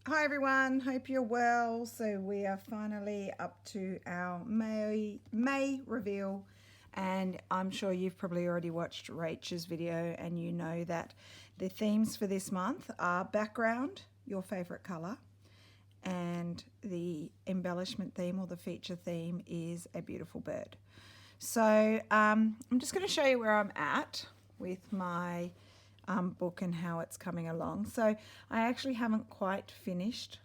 Hi everyone, hope you're well. So we are finally up to our May reveal, and I'm sure you've probably already watched Rachel's video and you know that the themes for this month are background, your favorite color, and the embellishment theme or the feature theme is a beautiful bird. So I'm just going to show you where I'm at with my book and how it's coming along. So I actually haven't quite finished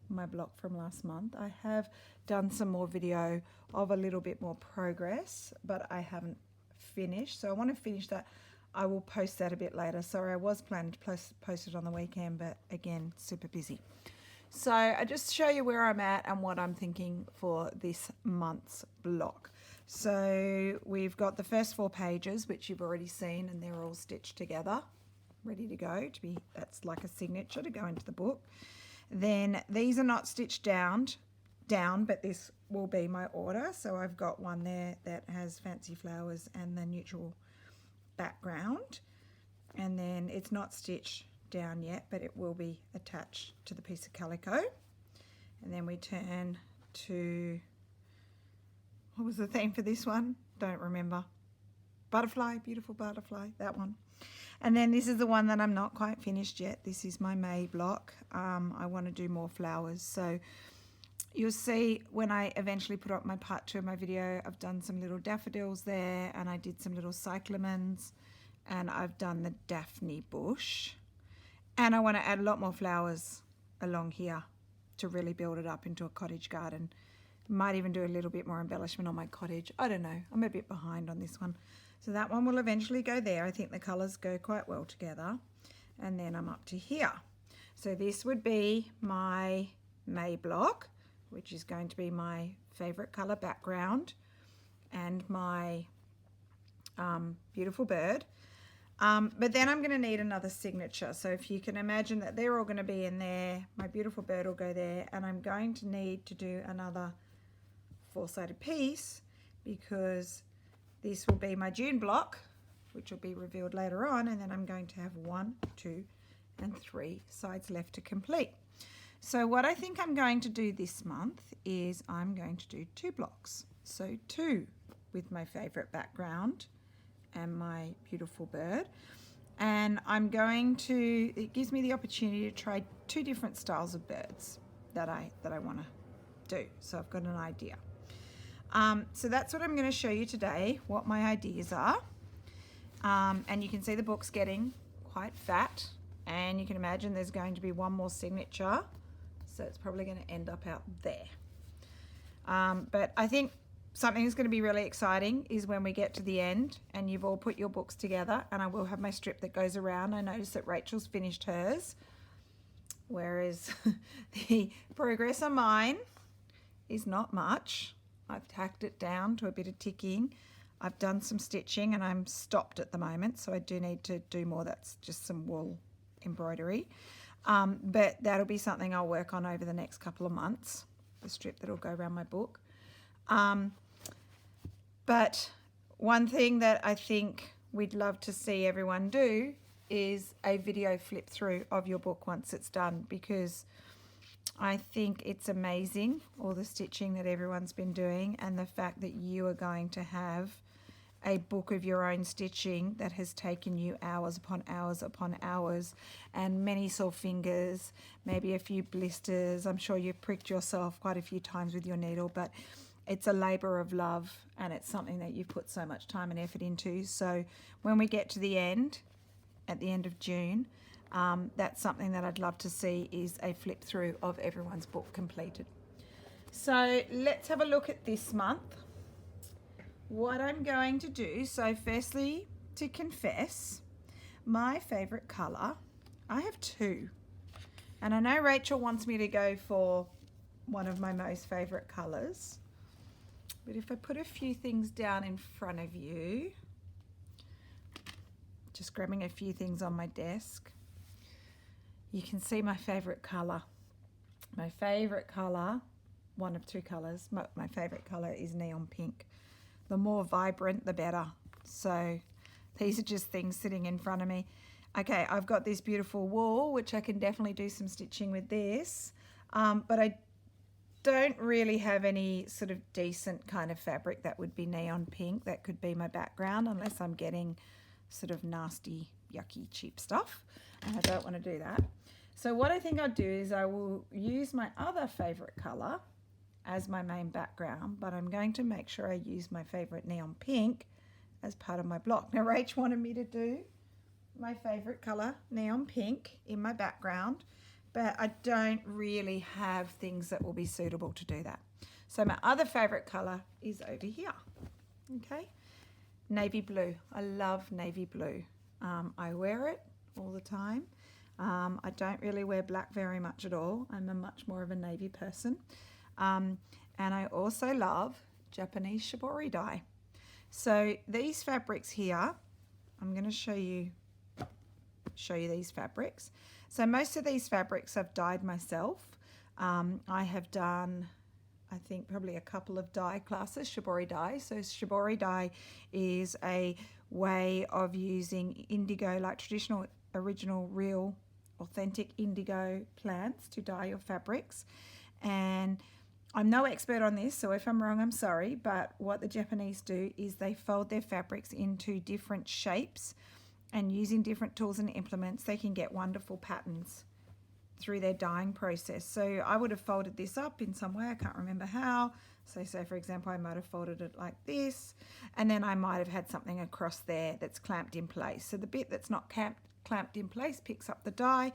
my block from last month. I have done some more video of a little bit more progress, but I haven't finished. So I want to finish that. I will post that a bit later. Sorry, I was planning to post it on the weekend, but again, super busy. So I just show you where I'm at and what I'm thinking for this month's block. So we've got the first 4 pages, which you've already seen, and they're all stitched together, ready to go. That's like a signature to go into the book. Then these are not stitched down, but this will be my order. So I've got one there that has fancy flowers and the neutral background, and then it's not stitched down yet, but it will be attached to the piece of calico. And then we turn to, what was the theme for this one? Don't remember. Butterfly, beautiful butterfly, that one. And then this is the one that I'm not quite finished yet. This is my May block. I want to do more flowers. So you'll see when I eventually put up my part 2 of my video, I've done some little daffodils there, and I did some little cyclamens, and I've done the Daphne bush. And I want to add a lot more flowers along here to really build it up into a cottage garden. Might even do a little bit more embellishment on my cottage. I don't know. I'm a bit behind on this one. So that one will eventually go there. I think the colours go quite well together. And then I'm up to here. So this would be my May block, which is going to be my favourite colour background and my beautiful bird. But then I'm going to need another signature. So if you can imagine that they're all going to be in there, my beautiful bird will go there, and I'm going to need to do another 4-sided piece because this will be my June block, which will be revealed later on, and then I'm going to have 1, 2, and 3 sides left to complete. So what I think I'm going to do this month is I'm going to do 2 blocks. So 2 with my favorite background and my beautiful bird, and I'm going to, it gives me the opportunity to try 2 different styles of birds that I want to do. So I've got an idea. So that's what I'm going to show you today, what my ideas are. And you can see the book's getting quite fat, and you can imagine there's going to be one more signature, so it's probably going to end up out there. But I think something that's going to be really exciting is when we get to the end and you've all put your books together, and I will have my strip that goes around. I noticed that Rachel's finished hers, whereas the progress on mine is not much. I've tacked it down to a bit of ticking. I've done some stitching and I'm stopped at the moment, so I do need to do more. That's just some wool embroidery. But that'll be something I'll work on over the next couple of months, the strip that'll go around my book. But one thing that I think we'd love to see everyone do is a video flip through of your book once it's done, because I think it's amazing, all the stitching that everyone's been doing, and the fact that you are going to have a book of your own stitching that has taken you hours upon hours upon hours, and many sore fingers, maybe a few blisters. I'm sure you've pricked yourself quite a few times with your needle, but it's a labour of love, and it's something that you've put so much time and effort into. So when we get to the end, at the end of June, that's something that I'd love to see, is a flip through of everyone's book completed. So let's have a look at this month. What I'm going to do, so firstly, to confess, my favourite colour, I have 2. And I know Rachel wants me to go for one of my most favourite colours. But if I put a few things down in front of you, just grabbing a few things on my desk, you can see my favourite colour. My favourite colour, one of 2 colours, my favourite colour is neon pink. The more vibrant, the better. So these are just things sitting in front of me. Okay, I've got this beautiful wool, which I can definitely do some stitching with this, but I don't really have any sort of decent kind of fabric that would be neon pink. That could be my background, unless I'm getting sort of nasty, yucky, cheap stuff, and I don't want to do that. So what I think I'll do is I will use my other favorite color as my main background, but I'm going to make sure I use my favorite neon pink as part of my block. Now Rach wanted me to do my favorite color, neon pink, in my background, but I don't really have things that will be suitable to do that. So my other favorite color is over here, okay? Navy blue. I love navy blue. I wear it all the time. I don't really wear black very much at all. I'm a much more of a navy person. And I also love Japanese shibori dye. So these fabrics here, I'm going to show you these fabrics. So most of these fabrics I've dyed myself. I have done, I think, probably a couple of dye classes, shibori dye. So shibori dye is a way of using indigo, like traditional, original, real, authentic indigo plants to dye your fabrics. And I'm no expert on this, so if I'm wrong, I'm sorry, but what the Japanese do is they fold their fabrics into different shapes, and using different tools and implements, they can get wonderful patterns through their dyeing process. So I would have folded this up in some way, I can't remember how. So say for example, I might have folded it like this, and then I might have had something across there that's clamped in place. So the bit that's not clamped in place picks up the dye,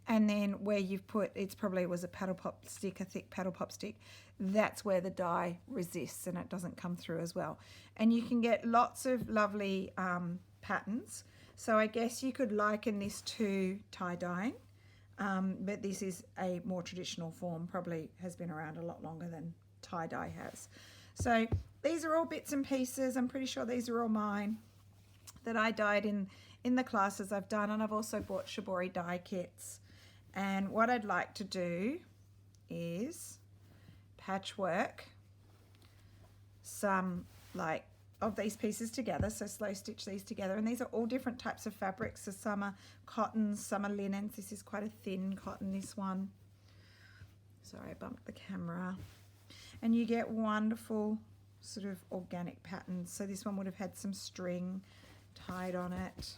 and then where you've put, it's probably was a paddle pop stick, a thick paddle pop stick, that's where the dye resists and it doesn't come through as well. And you can get lots of lovely patterns. So I guess you could liken this to tie dyeing, but this is a more traditional form, probably has been around a lot longer than tie dye has. So these are all bits and pieces. I'm pretty sure these are all mine that I dyed in the classes I've done, and I've also bought shibori dye kits. And what I'd like to do is patchwork some like of these pieces together, so slow stitch these together, and these are all different types of fabrics. So some are cottons, some are linens. This is quite a thin cotton, this one. Sorry, I bumped the camera. And you get wonderful sort of organic patterns. So this one would have had some string tied on it.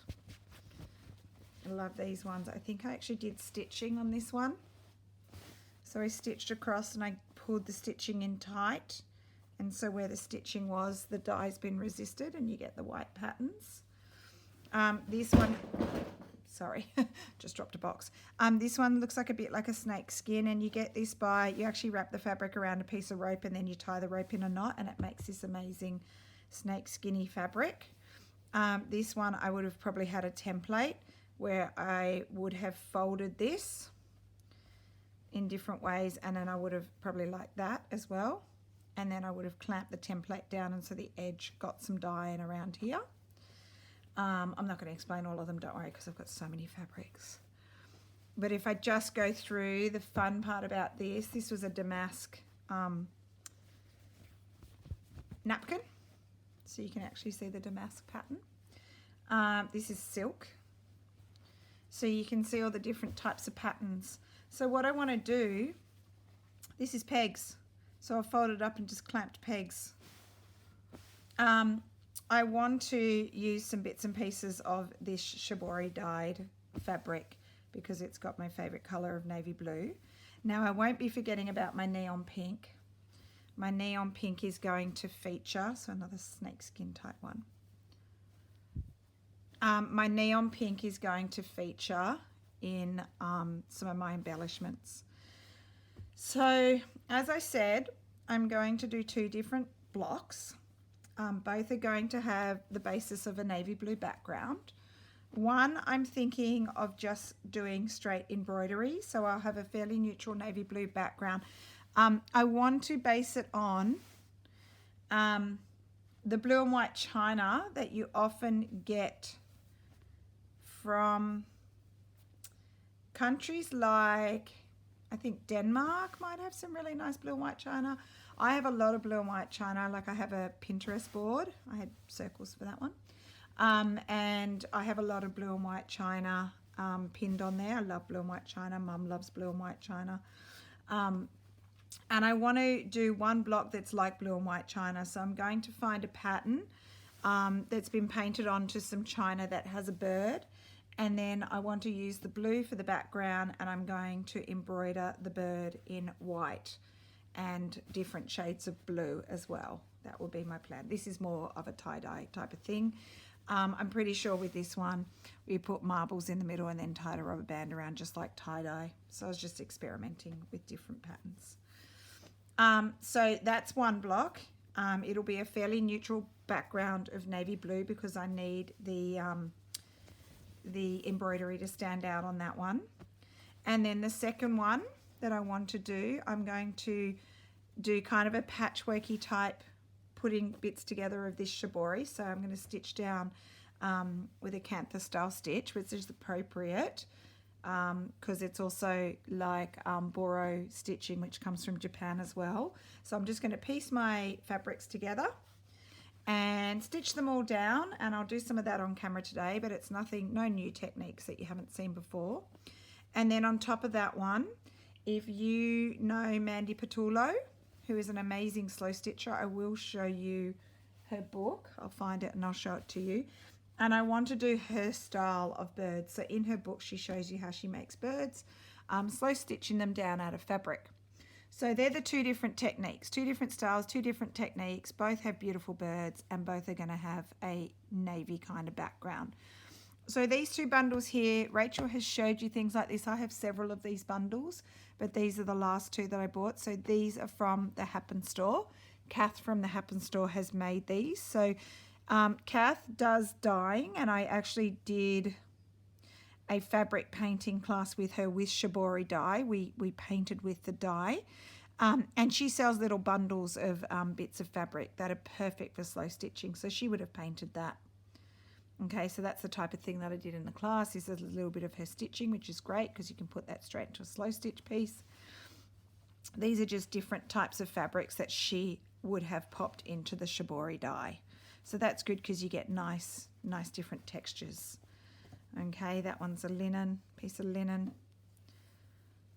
I love these ones. I think I actually did stitching on this one. So I stitched across and I pulled the stitching in tight. And so where the stitching was, the dye's been resisted and you get the white patterns. This one, sorry, just dropped a box. This one looks like a bit like a snake skin, and you get this by, you actually wrap the fabric around a piece of rope and then you tie the rope in a knot, and it makes this amazing snake skinny fabric. This one I would have probably had a template where I would have folded this in different ways, and then I would have probably like that as well. And then I would have clamped the template down, and so the edge got some dye in around here. I'm not going to explain all of them, don't worry, because I've got so many fabrics. But if I just go through the fun part about this was a damask napkin. So you can actually see the damask pattern. This is silk. So you can see all the different types of patterns. So what I want to do, this is pegs. So I've folded up and just clamped pegs. I want to use some bits and pieces of this shibori dyed fabric because it's got my favorite color of navy blue. Now I won't be forgetting about my neon pink. My neon pink is going to feature, so another snakeskin type one. My neon pink is going to feature in some of my embellishments. So as I said, I'm going to do two different blocks. Both are going to have the basis of a navy blue background. One, I'm thinking of just doing straight embroidery, so I'll have a fairly neutral navy blue background. I want to base it on the blue and white china that you often get from countries like, I think Denmark might have some really nice blue and white china. I have a lot of blue and white china, like I have a Pinterest board. I had circles for that one. And I have a lot of blue and white china pinned on there. I love blue and white china. Mum loves blue and white china. And I want to do one block that's like blue and white china. So I'm going to find a pattern that's been painted onto some china that has a bird. And then I want to use the blue for the background, and I'm going to embroider the bird in white and different shades of blue as well. That will be my plan. This is more of a tie-dye type of thing. I'm pretty sure with this one, we put marbles in the middle and then tied a rubber band around just like tie-dye. So I was just experimenting with different patterns. So that's one block. It'll be a fairly neutral background of navy blue because I need the embroidery to stand out on that one. And then the second one that I want to do, I'm going to do kind of a patchworky type, putting bits together of this shibori. So I'm going to stitch down with a cantha style stitch, which is appropriate because it's also like boro stitching, which comes from Japan as well. So I'm just going to piece my fabrics together and stitch them all down, and I'll do some of that on camera today, but it's nothing, no new techniques that you haven't seen before. And then on top of that one, if you know Mandy Patullo, who is an amazing slow stitcher, I will show you her book. I'll find it and I'll show it to you. And I want to do her style of birds. So in her book, she shows you how she makes birds, slow stitching them down out of fabric. So they're the two different techniques, two different styles, two different techniques. Both have beautiful birds and both are going to have a navy kind of background. So these two bundles here, Rachel has showed you things like this. I have several of these bundles, but these are the last two that I bought. So these are from the Happen Store. Kath from the Happen Store has made these. So Kath does dyeing, and I actually did a fabric painting class with her with shibori dye. We painted with the dye. And she sells little bundles of bits of fabric that are perfect for slow stitching. So she would have painted that. Okay, so that's the type of thing that I did in the class. Is a little bit of her stitching, which is great because you can put that straight into a slow stitch piece. These are just different types of fabrics that she would have popped into the shibori dye. So that's good because you get nice different textures. Okay, that one's a piece of linen.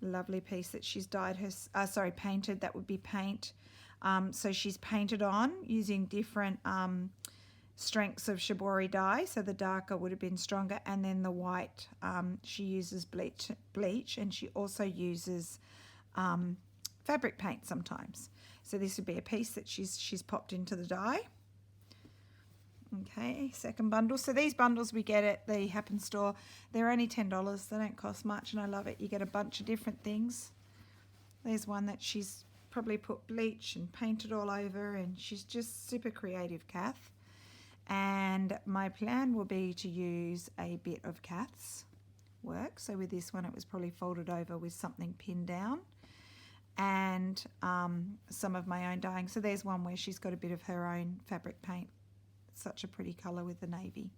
Lovely piece that she's dyed her, painted, that would be paint. So she's painted on using different strengths of shibori dye. So the darker would have been stronger, and then the white, she uses bleach, and she also uses fabric paint sometimes. So this would be a piece that she's popped into the dye. Okay, second bundle. So these bundles we get at the Happen Store. They're only $10. They don't cost much, and I love it. You get a bunch of different things. There's one that she's probably put bleach and painted all over, and she's just super creative, Kath. And my plan will be to use a bit of Kath's work. So with this one, it was probably folded over with something pinned down, and some of my own dyeing. So there's one where she's got a bit of her own fabric paint. Such a pretty color with the navy.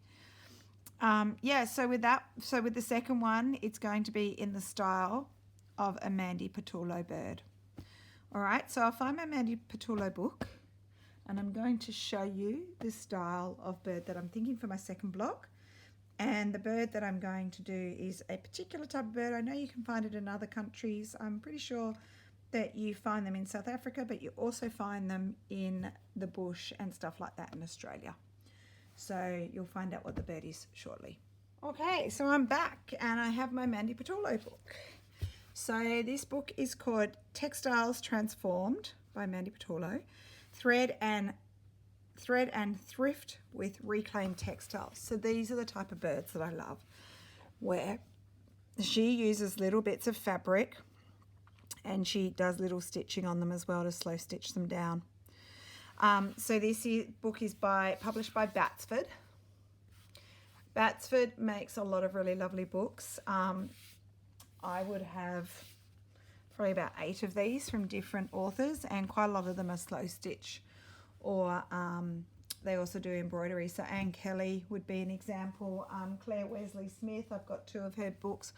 So with the second one, it's going to be in the style of a Mandy Patullo bird. All right, so I'll find my Mandy Patullo book, and I'm going to show you the style of bird that I'm thinking for my second block. And the bird that I'm going to do is a particular type of bird. I know you can find it in other countries. I'm pretty sure that you find them in South Africa, but you also find them in the bush and stuff like that in Australia. So you'll find out what the bird is shortly. Okay, so I'm back and I have my Mandy Patullo book. So this book is called Textiles Transformed by Mandy Patullo, Thread and Thrift with Reclaimed Textiles. So these are the type of birds that I love, where she uses little bits of fabric and she does little stitching on them as well to slow stitch them down. So this book is published by Batsford. Batsford makes a lot of really lovely books. I would have probably about 8 of these from different authors, and quite a lot of them are slow stitch, or they also do embroidery. So Anne Kelly would be an example. Claire Wesley Smith, I've got 2 of her books.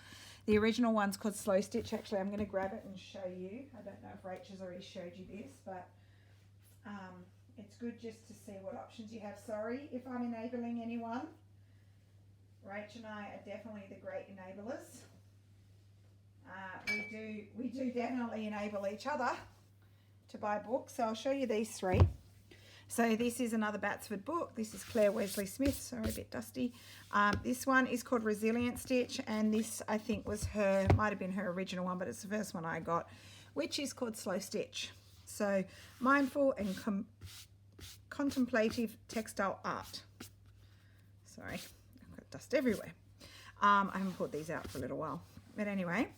The original one's called Slow Stitch. Actually, I'm going to grab it and show you. I don't know if Rachel's already showed you this, but it's good just to see what options you have. Sorry if I'm enabling anyone. Rach and I are definitely the great enablers. We do definitely enable each other to buy books. So I'll show you these three. So this is another Batsford book. This is Claire Wesley Smith. Sorry, a bit dusty. This one is called Resilient Stitch, and this I think was might have been her original one, but it's the first one I got, which is called Slow Stitch. So mindful and contemplative textile art. Sorry, I've got dust everywhere. I haven't put these out for a little while, but anyway.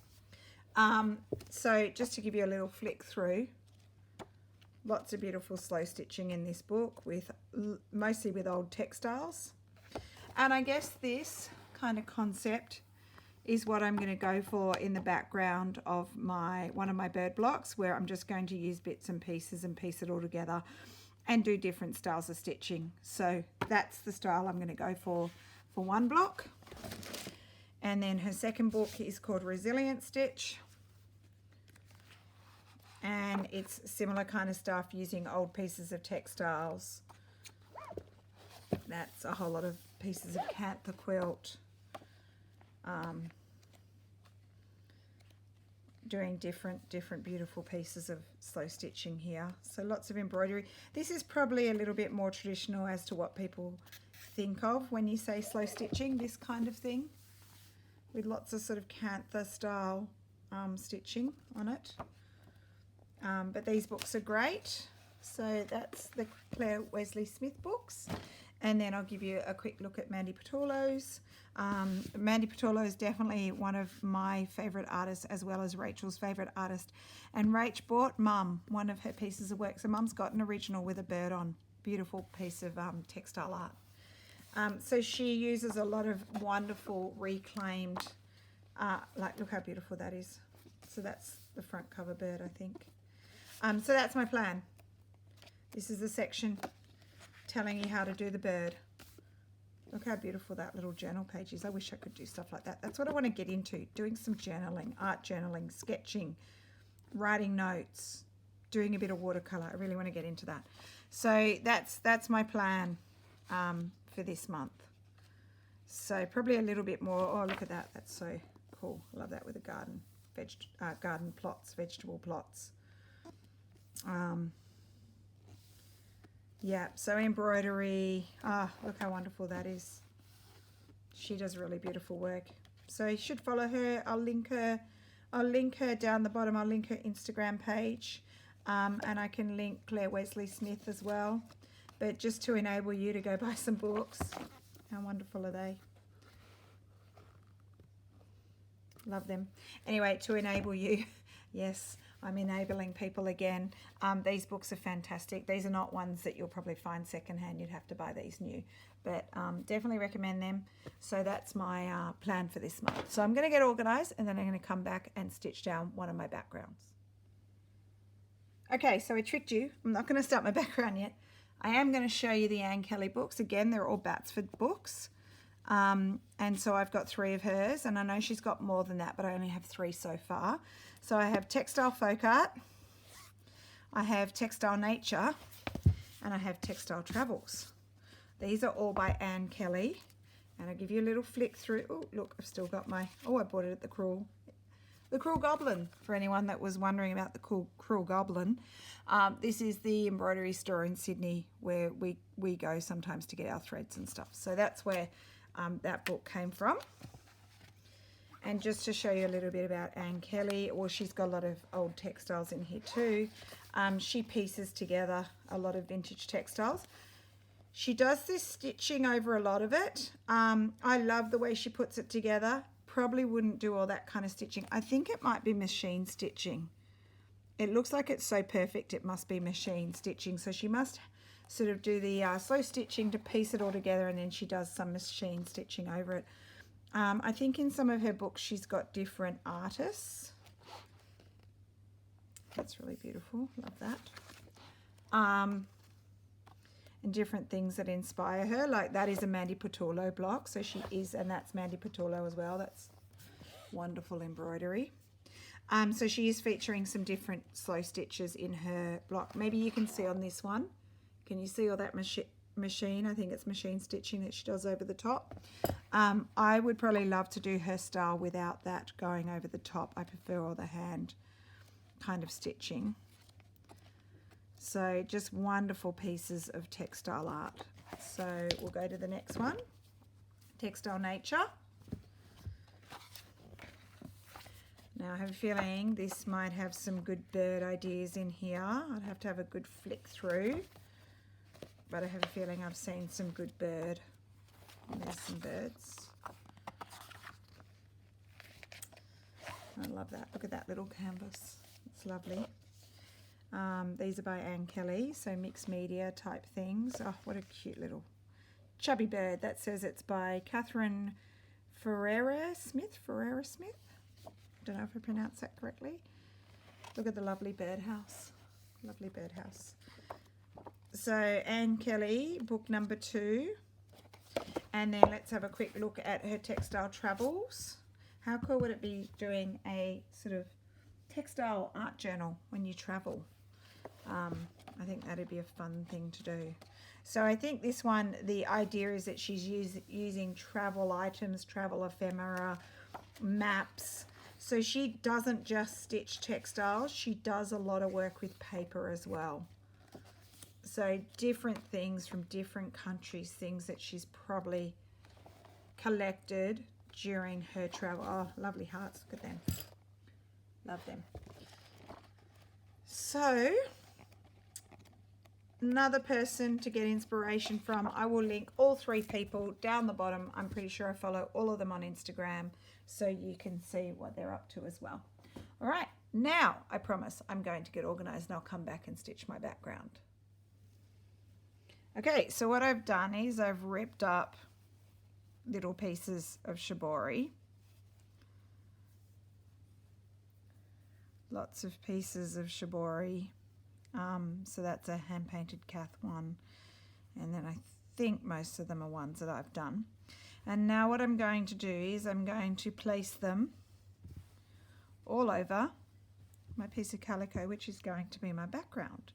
So just to give you a little flick through, lots of beautiful slow stitching in this book, with mostly with old textiles. And I guess this kind of concept is what I'm going to go for in the background of one of my bird blocks, where I'm just going to use bits and pieces and piece it all together and do different styles of stitching. So that's the style I'm going to go for one block. And then her second book is called Resilient Stitch, and it's similar kind of stuff using old pieces of textiles. That's a whole lot of pieces of Cantha quilt, doing different beautiful pieces of slow stitching here. So lots of embroidery. This is probably a little bit more traditional as to what people think of when you say slow stitching, this kind of thing, with lots of sort of Cantha style stitching on it. But these books are great. So that's the Claire Wesley Smith books. And then I'll give you a quick look at Mandy Patullo's. Mandy Patullo is definitely one of my favourite artists, as well as Rachel's favourite artist. And Rach bought Mum one of her pieces of work. So Mum's got an original with a bird on. Beautiful piece of textile art. So she uses a lot of wonderful reclaimed, like look how beautiful that is. So that's the front cover bird, I think. So that's my plan. This is the section telling you how to do the bird. Look how beautiful that little journal page is. I wish I could do stuff like that. That's what I want to get into, doing some journaling, art journaling, sketching, writing notes, doing a bit of watercolour. I really want to get into that. So that's my plan for this month. So probably a little bit more. Oh, look at that. That's so cool. I love that with the garden plots, vegetable plots. Yeah, so embroidery. Look how wonderful that is. She does really beautiful work. So you should follow her. I'll link her down the bottom. I'll link her Instagram page. And I can link Claire Wesley Smith as well. But just to enable you to go buy some books. How wonderful are they? Love them. Anyway, to enable you, yes, I'm enabling people again. These books are fantastic. These are not ones that you'll probably find secondhand. You'd have to buy these new. But definitely recommend them. So that's my plan for this month. So I'm going to get organised, and then I'm going to come back and stitch down one of my backgrounds. Okay, so I tricked you. I'm not going to start my background yet. I am going to show you the Anne Kelly books. Again, they're all Batsford books. And so I've got 3 of hers, and I know she's got more than that, but I only have 3 so far. So I have Textile Folk Art, I have Textile Nature, and I have Textile Travels. These are all by Anne Kelly, and I'll give you a little flick through. Oh, look, I've still got I bought it at the Cruel Goblin, for anyone that was wondering about the Cruel Goblin. This is the embroidery store in Sydney where we go sometimes to get our threads and stuff. So that's where that book came from. And just to show you a little bit about Anne Kelly, she's got a lot of old textiles in here too. She pieces together a lot of vintage textiles. She does this stitching over a lot of it. I love the way she puts it together. Probably wouldn't do all that kind of stitching. I think it might be machine stitching. It looks like it's so perfect it must be machine stitching. So she must sort of do the slow stitching to piece it all together, and then she does some machine stitching over it. I think in some of her books she's got different artists. That's really beautiful. Love that. And different things that inspire her. Like that is a Mandy Patullo block. So she is, and that's Mandy Patullo as well. That's wonderful embroidery. So she is featuring some different slow stitches in her block. Maybe you can see on this one. Can you see all that machine? I think it's machine stitching that she does over the top. I would probably love to do her style without that going over the top. I prefer all the hand kind of stitching. So just wonderful pieces of textile art. So we'll go to the next one, Textile Nature. Now I have a feeling this might have some good bird ideas in here. I'd have to have a good flick through, but I have a feeling I've seen some good bird. And there's some birds. I love that. Look at that little canvas. It's lovely. These are by Anne Kelly, so mixed media type things. Oh, what a cute little chubby bird. That says it's by Catherine Ferreira Smith. Don't know if I pronounced that correctly. Look at the lovely birdhouse. Lovely birdhouse. So Anne Kelly, book number 2. And then let's have a quick look at her textile travels. How cool would it be doing a sort of textile art journal when you travel? I think that'd be a fun thing to do. So I think this one, the idea is that she's using travel items, travel ephemera, maps. So she doesn't just stitch textiles, she does a lot of work with paper as well. So different things from different countries, things that she's probably collected during her travel. Oh, lovely hearts, look at them. Love them. So another person to get inspiration from, I will link all 3 people down the bottom. I'm pretty sure I follow all of them on Instagram, so you can see what they're up to as well. All right, now I promise I'm going to get organized and I'll come back and stitch my background. Okay, so what I've done is I've ripped up little pieces of shibori. Lots of pieces of shibori. So that's a hand-painted Cath one. And then I think most of them are ones that I've done. And now what I'm going to do is I'm going to place them all over my piece of calico, which is going to be my background.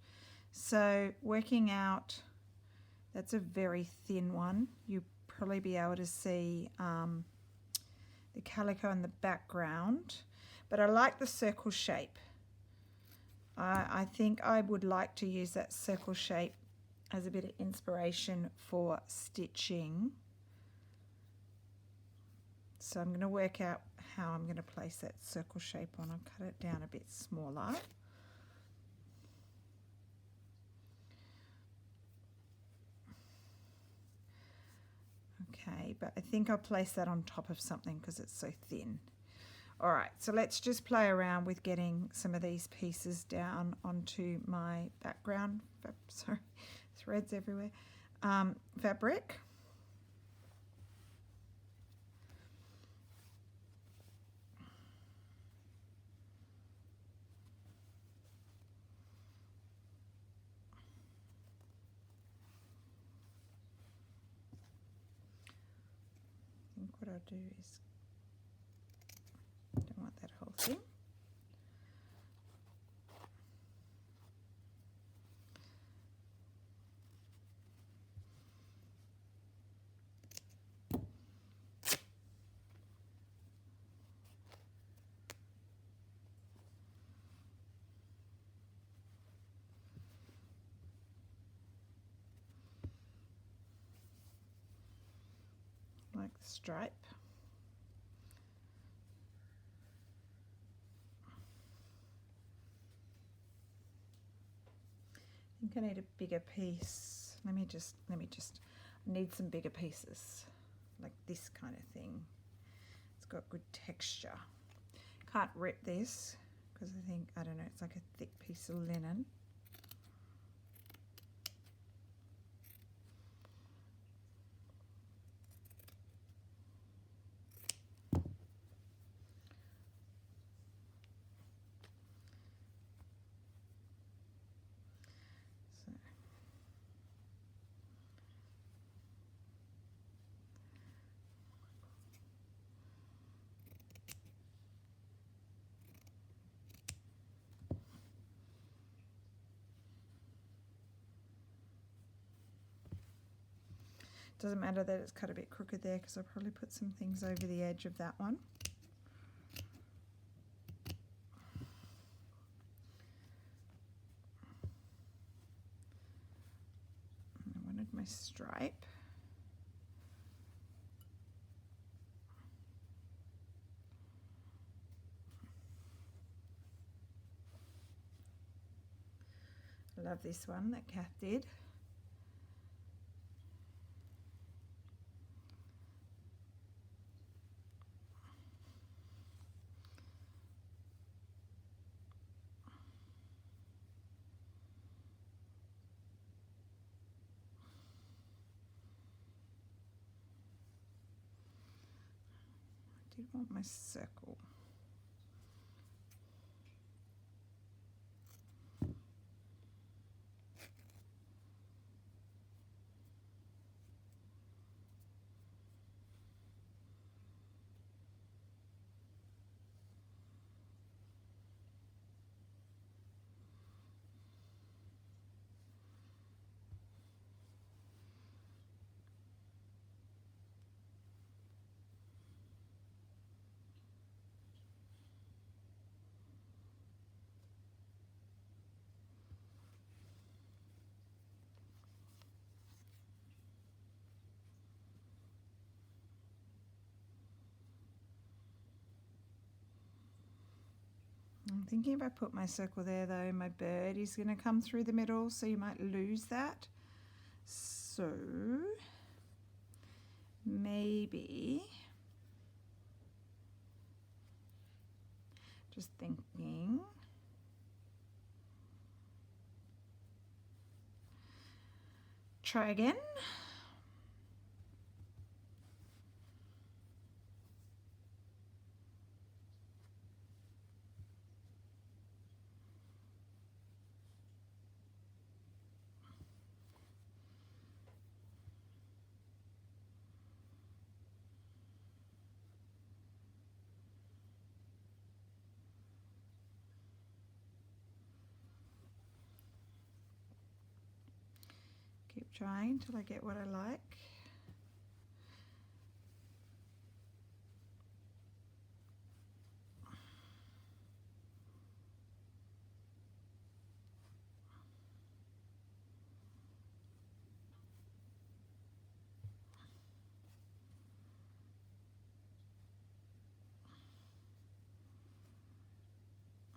So working out, that's a very thin one. You'll probably be able to see the calico in the background, but I like the circle shape. I think I would like to use that circle shape as a bit of inspiration for stitching. So I'm going to work out how I'm going to place that circle shape on. I'll cut it down a bit smaller. Okay, but I think I'll place that on top of something because it's so thin. All right, so let's just play around with getting some of these pieces down onto my background. Sorry, threads everywhere. Fabric. I think what I'll do is, don't want that whole thing. Like the stripe. I think I need a bigger piece. Let me just I need some bigger pieces, like this kind of thing. It's got good texture. Can't rip this because I think, I don't know, it's like a thick piece of linen. Doesn't matter that it's cut a bit crooked there because I'll probably put some things over the edge of that one. I wanted my stripe. I love this one that Kath did. I did want my circle. I'm thinking if I put my circle there though, my bird is going to come through the middle, so you might lose that. So maybe, just thinking, try again. Keep trying till I get what I like.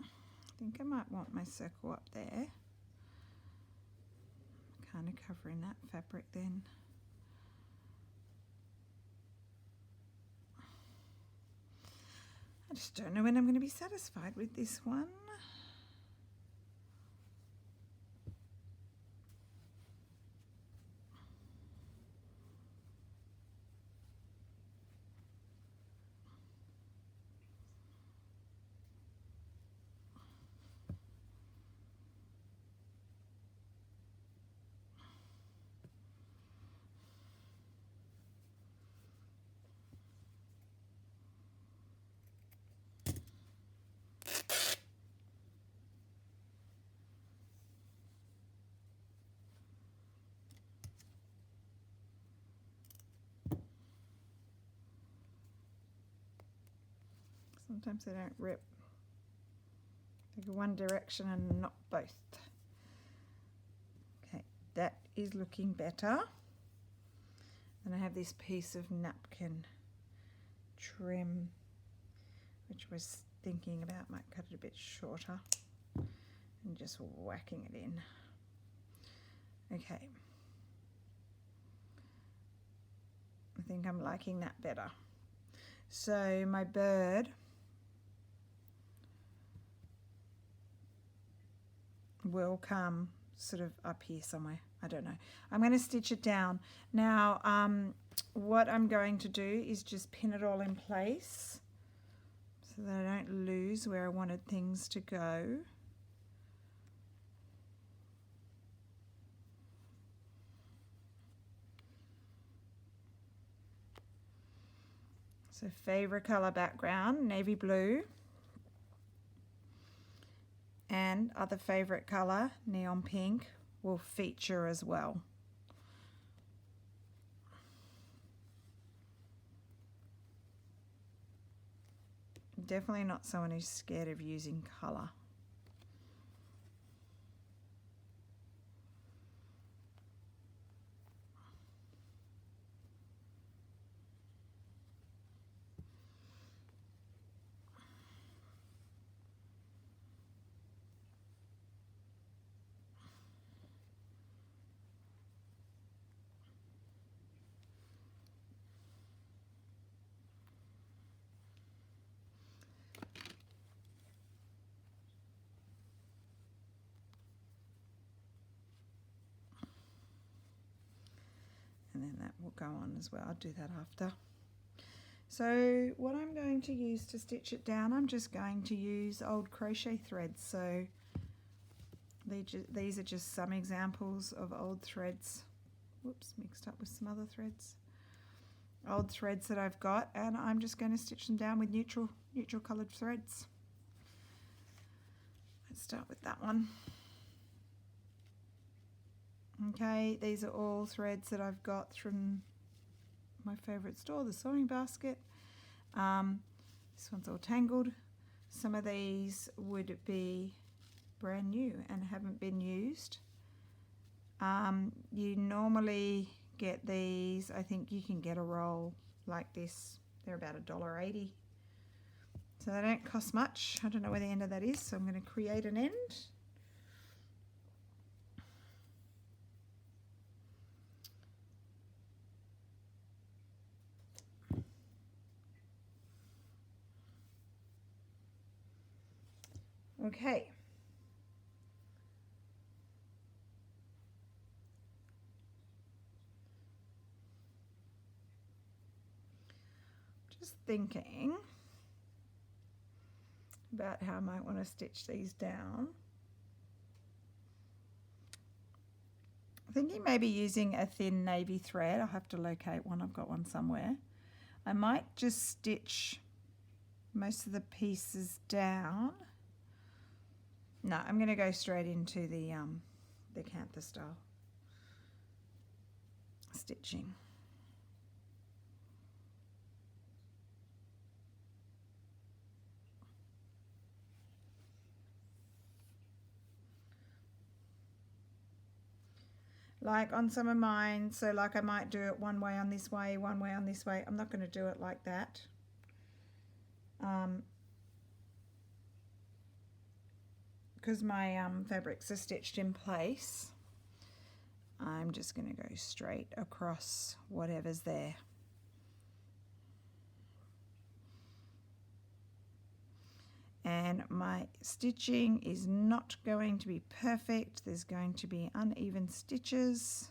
I think I might want my circle up there. Kind of covering that fabric then. I just don't know when I'm going to be satisfied with this one. Sometimes they don't rip. They go one direction and not both. Okay, that is looking better. Then I have this piece of napkin trim, which I was thinking about might cut it a bit shorter and just whacking it in. Okay. I think I'm liking that better. So my bird will come sort of up here somewhere. I don't know. I'm going to stitch it down. Now, what I'm going to do is just pin it all in place so that I don't lose where I wanted things to go. So favorite color background, navy blue. And other favorite color, neon pink, will feature as well. definitely not someone who's scared of using colour. And then that will go on as well. I'll do that after. So what I'm going to use to stitch it down, I'm just going to use old crochet threads. So these are just some examples of old threads. Whoops, mixed up with some other threads. Old threads that I've got, and I'm just going to stitch them down with neutral coloured threads. Let's start with that one. Okay, these are all threads that I've got from my favourite store, the Sewing Basket. This one's all tangled. Some of these would be brand new and haven't been used. You normally get these, I think you can get a roll like this. They're about $1.80. So they don't cost much. I don't know where the end of that is, so I'm going to create an end. Okay. Just thinking about how I might want to stitch these down. Thinking maybe using a thin navy thread. I'll have to locate one. I've got one somewhere. I might just stitch most of the pieces down. No, I'm going to go straight into the Cantha style stitching. Like on some of mine, so like I might do it one way on this way, one way on this way. I'm not going to do it like that. Because my fabrics are stitched in place, I'm just going to go straight across whatever's there. And my stitching is not going to be perfect. There's going to be uneven stitches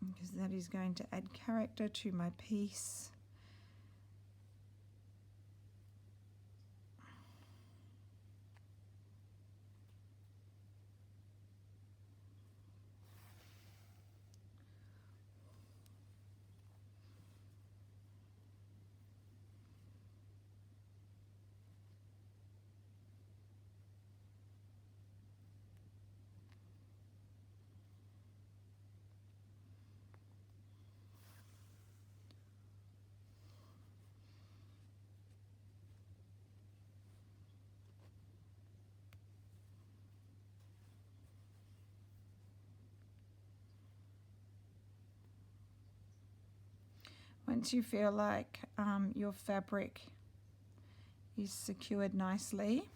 because that is going to add character to my piece. Once you feel like your fabric is secured nicely,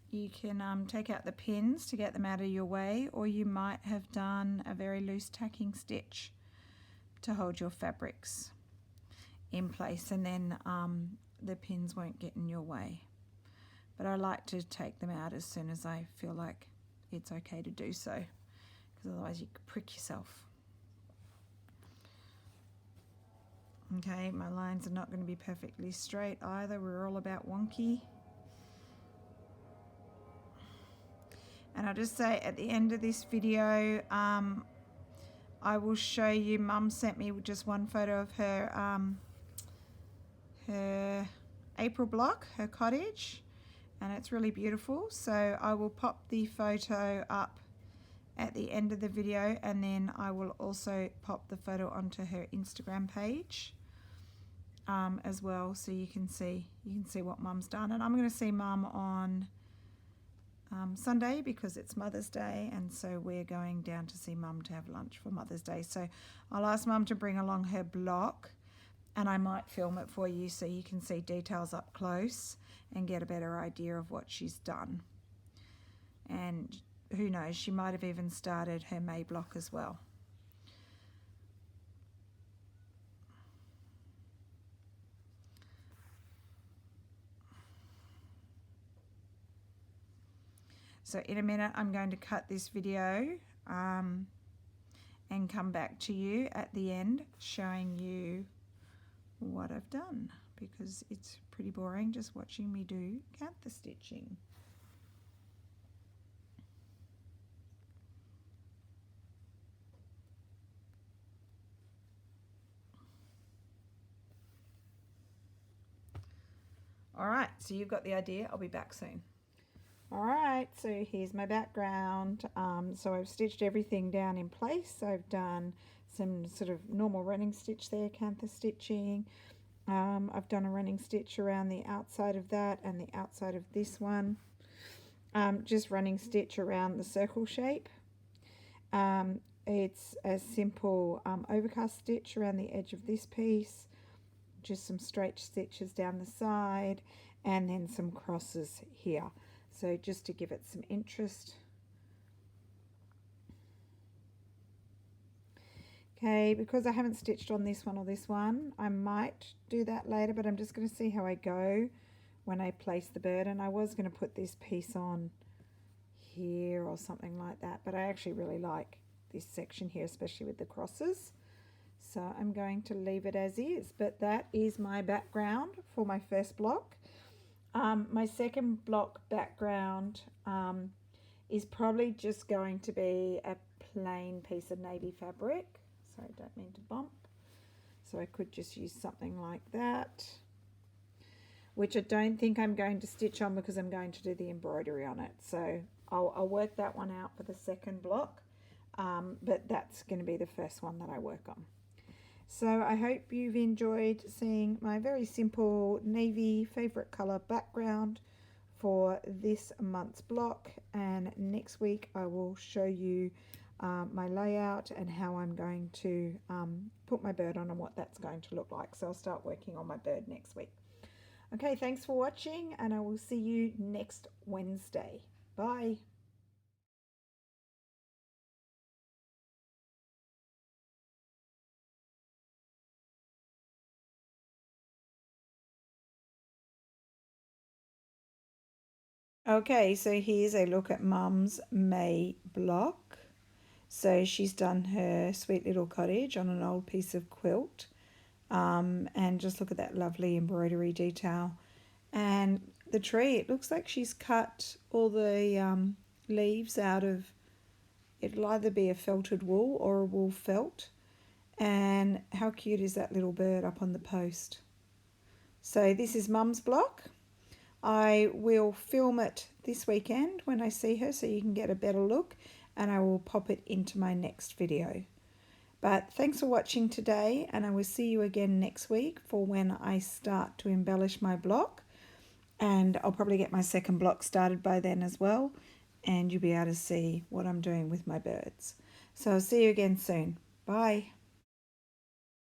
you can take out the pins to get them out of your way, or you might have done a very loose tacking stitch to hold your fabrics in place, and then the pins won't get in your way. But I like to take them out as soon as I feel like it's okay to do so, because otherwise you could prick yourself. Okay, my lines are not going to be perfectly straight either. We're all about wonky. And I'll just say at the end of this video, I will show you, Mum sent me just one photo of her, her April block, her cottage, and it's really beautiful. So I will pop the photo up at the end of the video, and then I will also pop the photo onto her Instagram page. as well, so you can see what Mum's done. And I'm going to see Mum on Sunday because it's Mother's Day, and so we're going down to see Mum to have lunch for Mother's Day. So I'll ask Mum to bring along her block, and I might film it for you so you can see details up close and get a better idea of what she's done. And who knows, she might have even started her May block as well. So in a minute I'm going to cut this video and come back to you at the end showing you what I've done, because it's pretty boring just watching me do canthus stitching. Alright, so you've got the idea. I'll be back soon. Alright, so here's my background. So I've stitched everything down in place. I've done some sort of normal running stitch there, canthus stitching. I've done a running stitch around the outside of that and the outside of this one. Just running stitch around the circle shape. It's a simple overcast stitch around the edge of this piece. Just some straight stitches down the side and then some crosses here. So just to give it some interest. Okay, because I haven't stitched on this one or this one, I might do that later, but I'm just going to see how I go when I place the bird. And I was going to put this piece on here or something like that, but I actually really like this section here, especially with the crosses. So I'm going to leave it as is, but that is my background for my first block. My second block background is probably just going to be a plain piece of navy fabric. Sorry, I don't mean to bump. So I could just use something like that, which I don't think I'm going to stitch on because I'm going to do the embroidery on it. So I'll work that one out for the second block, but that's going to be the first one that I work on. So I hope you've enjoyed seeing my very simple navy favorite color background for this month's block, and next week I will show you my layout and how I'm going to put my bird on and what that's going to look like. So I'll start working on my bird next week. Okay, thanks for watching, and I will see you next Wednesday. Bye. Okay, so here's a look at Mum's May block. So she's done her sweet little cottage on an old piece of quilt. And just look at that lovely embroidery detail. And the tree, it looks like she's cut all the leaves out of, it'll either be a felted wool or a wool felt. And how cute is that little bird up on the post? So this is Mum's block. I will film it this weekend when I see her so you can get a better look, and I will pop it into my next video. But thanks for watching today, and I will see you again next week for when I start to embellish my block, and I'll probably get my second block started by then as well, and you'll be able to see what I'm doing with my birds. So I'll see you again soon. Bye.